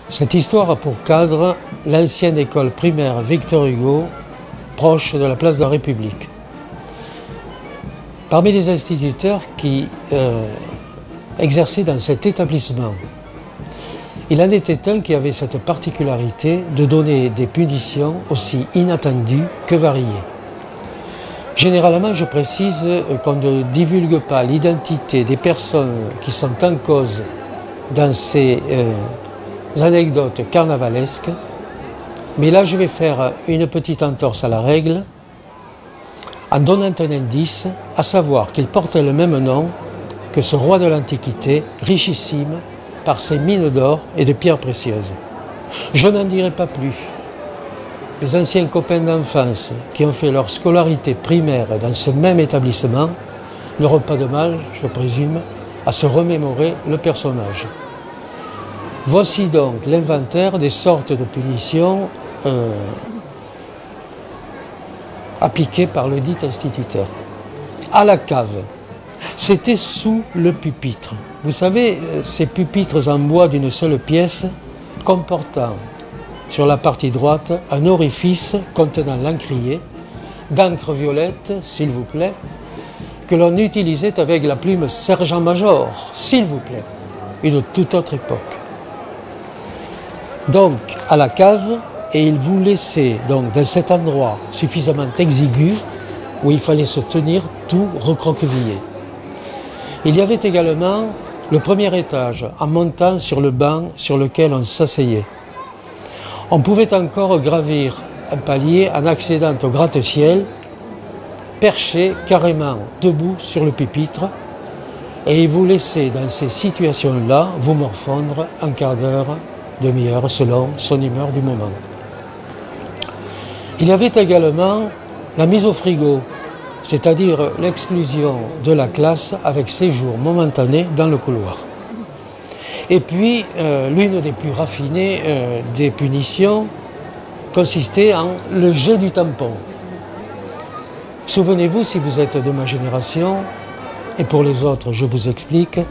Cette histoire a pour cadre l'ancienne école primaire Victor Hugo, proche de la place de la République. Parmi les instituteurs qui exerçaient dans cet établissement, il en était un qui avait cette particularité de donner des punitions aussi inattendues que variées. Généralement, je précise qu'on ne divulgue pas l'identité des personnes qui sont en cause dans ces anecdotes carnavalesques, mais là je vais faire une petite entorse à la règle en donnant un indice, à savoir qu'il portait le même nom que ce roi de l'Antiquité, richissime par ses mines d'or et de pierres précieuses. Je n'en dirai pas plus. Les anciens copains d'enfance qui ont fait leur scolarité primaire dans ce même établissement n'auront pas de mal, je présume, à se remémorer le personnage. Voici donc l'inventaire des sortes de punitions appliquées par le dit instituteur. À la cave, c'était sous le pupitre. Vous savez, ces pupitres en bois d'une seule pièce comportant sur la partie droite un orifice contenant l'encrier, d'encre violette, s'il vous plaît, que l'on utilisait avec la plume sergent-major, s'il vous plaît, une toute autre époque. Donc, à la cave, et il vous laissait donc dans cet endroit suffisamment exigu où il fallait se tenir tout recroquevillé. Il y avait également le premier étage en montant sur le banc sur lequel on s'asseyait. On pouvait encore gravir un palier en accédant au gratte-ciel, perché carrément debout sur le pupitre, et il vous laissait dans ces situations-là vous morfondre un quart d'heure, demi-heure, selon son humeur du moment. Il y avait également la mise au frigo, c'est-à-dire l'exclusion de la classe avec séjour momentané dans le couloir. Et puis, l'une des plus raffinées des punitions consistait en le jet du tampon. Souvenez-vous, si vous êtes de ma génération, et pour les autres, je vous explique,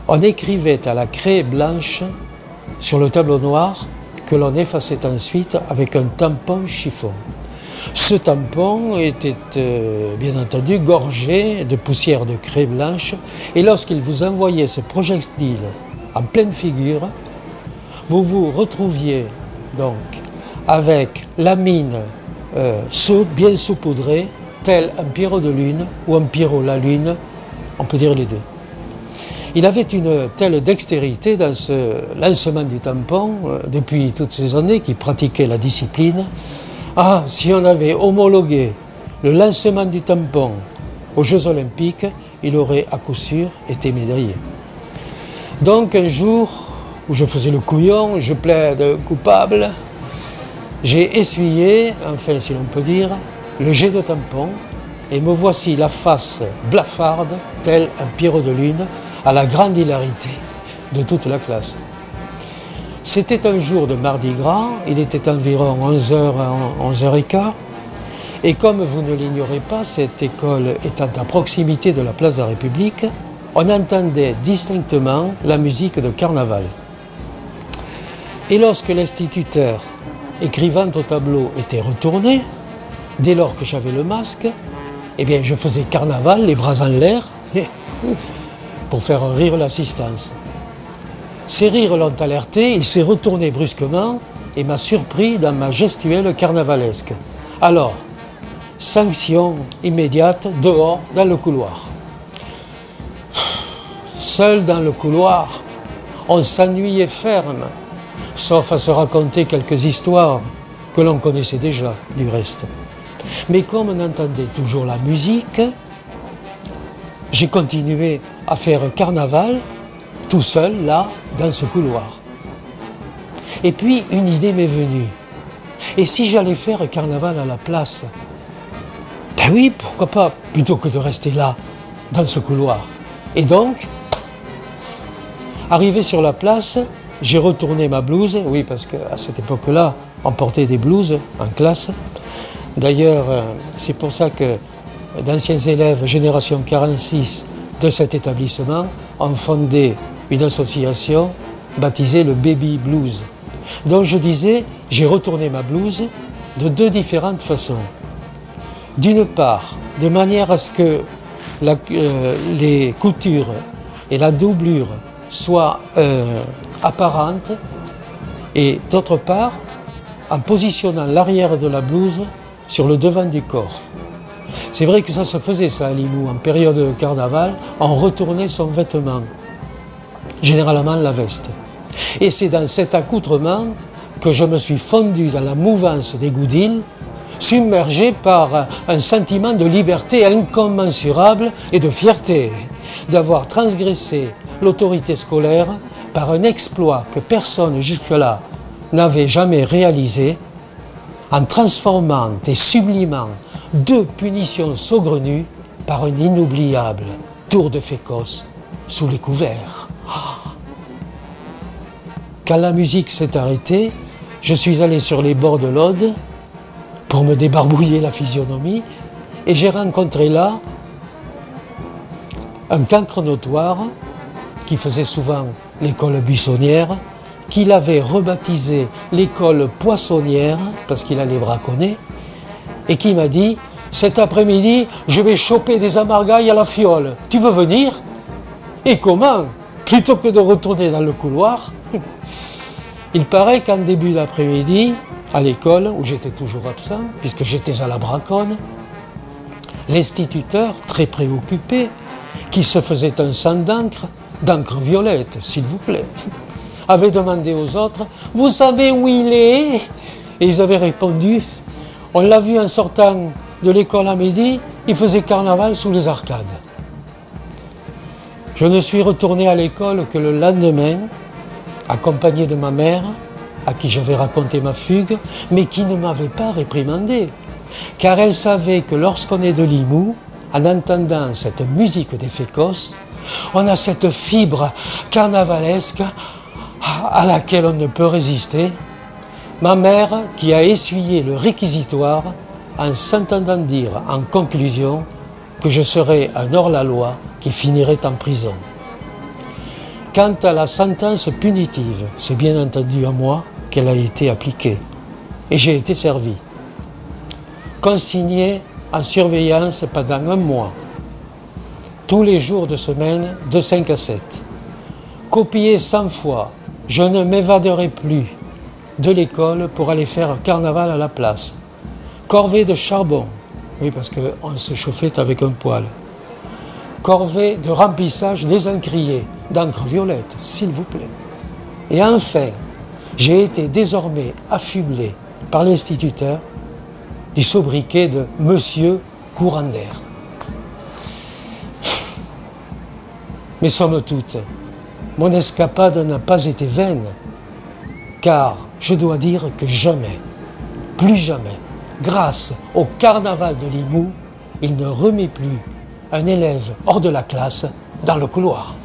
on écrivait à la craie blanche sur le tableau noir que l'on effaçait ensuite avec un tampon chiffon. Ce tampon était bien entendu gorgé de poussière de craie blanche et lorsqu'il vous envoyait ce projectile en pleine figure, vous vous retrouviez donc avec la mine bien saupoudrée, tel un Pierrot de Lune ou un Pierrot la Lune, on peut dire les deux. Il avait une telle dextérité dans ce lancement du tampon, depuis toutes ces années qu'il pratiquait la discipline. Ah, si on avait homologué le lancement du tampon aux Jeux Olympiques, il aurait à coup sûr été médaillé. Donc un jour où je faisais le couillon, je plaide coupable, j'ai essuyé, enfin si l'on peut dire, le jet de tampon et me voici la face blafarde, tel un Pierrot de Lune, à la grande hilarité de toute la classe. C'était un jour de Mardi Gras, il était environ 11h, 11h15, et comme vous ne l'ignorez pas, cette école étant à proximité de la place de la République, on entendait distinctement la musique de carnaval. Et lorsque l'instituteur, écrivant au tableau, était retourné, dès lors que j'avais le masque, eh bien je faisais carnaval, les bras en l'air, pour faire rire l'assistance. Ces rires l'ont alerté, il s'est retourné brusquement et m'a surpris dans ma gestuelle carnavalesque. Alors, sanction immédiate, dehors, dans le couloir. Seul dans le couloir, on s'ennuyait ferme, sauf à se raconter quelques histoires que l'on connaissait déjà, du reste. Mais comme on entendait toujours la musique, j'ai continué à faire carnaval, tout seul, là, dans ce couloir. Et puis, une idée m'est venue. Et si j'allais faire carnaval à la place? Ben oui, pourquoi pas, plutôt que de rester là, dans ce couloir. Et donc, arrivé sur la place, j'ai retourné ma blouse, oui, parce qu'à cette époque-là, on portait des blouses en classe. D'ailleurs, c'est pour ça que d'anciens élèves, génération 46 de cet établissement, ont fondé une association baptisée le Baby Blues. Donc je disais, j'ai retourné ma blouse de deux différentes façons. D'une part, de manière à ce que les coutures et la doublure soient apparentes, et d'autre part, en positionnant l'arrière de la blouse sur le devant du corps. C'est vrai que ça se faisait ça à Limoux, en période de carnaval, on retournait son vêtement, généralement la veste. Et c'est dans cet accoutrement que je me suis fondu dans la mouvance des Goudils, submergé par un sentiment de liberté incommensurable et de fierté d'avoir transgressé l'autorité scolaire par un exploit que personne jusque-là n'avait jamais réalisé, en transformant et sublimant deux punitions saugrenues par un inoubliable tour de Fécos sous les couverts. Quand la musique s'est arrêtée, je suis allé sur les bords de l'Aude pour me débarbouiller la physionomie et j'ai rencontré là un cancre notoire qui faisait souvent l'école buissonnière, qu'il avait rebaptisé l'école poissonnière parce qu'il allait braconner, et qui m'a dit « Cet après-midi, je vais choper des amargailles à la fiole. Tu veux venir ?» Et comment? Plutôt que de retourner dans le couloir, il paraît qu'en début d'après-midi, à l'école, où j'étais toujours absent, puisque j'étais à la braconne, l'instituteur, très préoccupé, qui se faisait un sang d'encre violette, s'il vous plaît, avait demandé aux autres « Vous savez où il est ?» Et ils avaient répondu « On l'a vu en sortant de l'école à midi, il faisait carnaval sous les arcades. » Je ne suis retourné à l'école que le lendemain, accompagné de ma mère, à qui j'avais raconté ma fugue, mais qui ne m'avait pas réprimandé, car elle savait que lorsqu'on est de Limoux, en entendant cette musique des Fécos, on a cette fibre carnavalesque à laquelle on ne peut résister. Ma mère qui a essuyé le réquisitoire en s'entendant dire en conclusion que je serais un hors-la-loi qui finirait en prison. Quant à la sentence punitive, c'est bien entendu à moi qu'elle a été appliquée. Et j'ai été servi. Consigné en surveillance pendant 1 mois. Tous les jours de semaine, de 5 à 7. Copié 100 fois, je ne m'évaderai plus de l'école pour aller faire carnaval à la place. Corvée de charbon, oui parce qu'on se chauffait avec un poêle. Corvée de remplissage des encriers, d'encre violette, s'il vous plaît. Et enfin, j'ai été désormais affublé par l'instituteur du sobriquet de Monsieur Courant d'air. Mais somme toute, mon escapade n'a pas été vaine, car je dois dire que jamais, plus jamais, grâce au carnaval de Limoux, il ne remet plus un élève hors de la classe dans le couloir.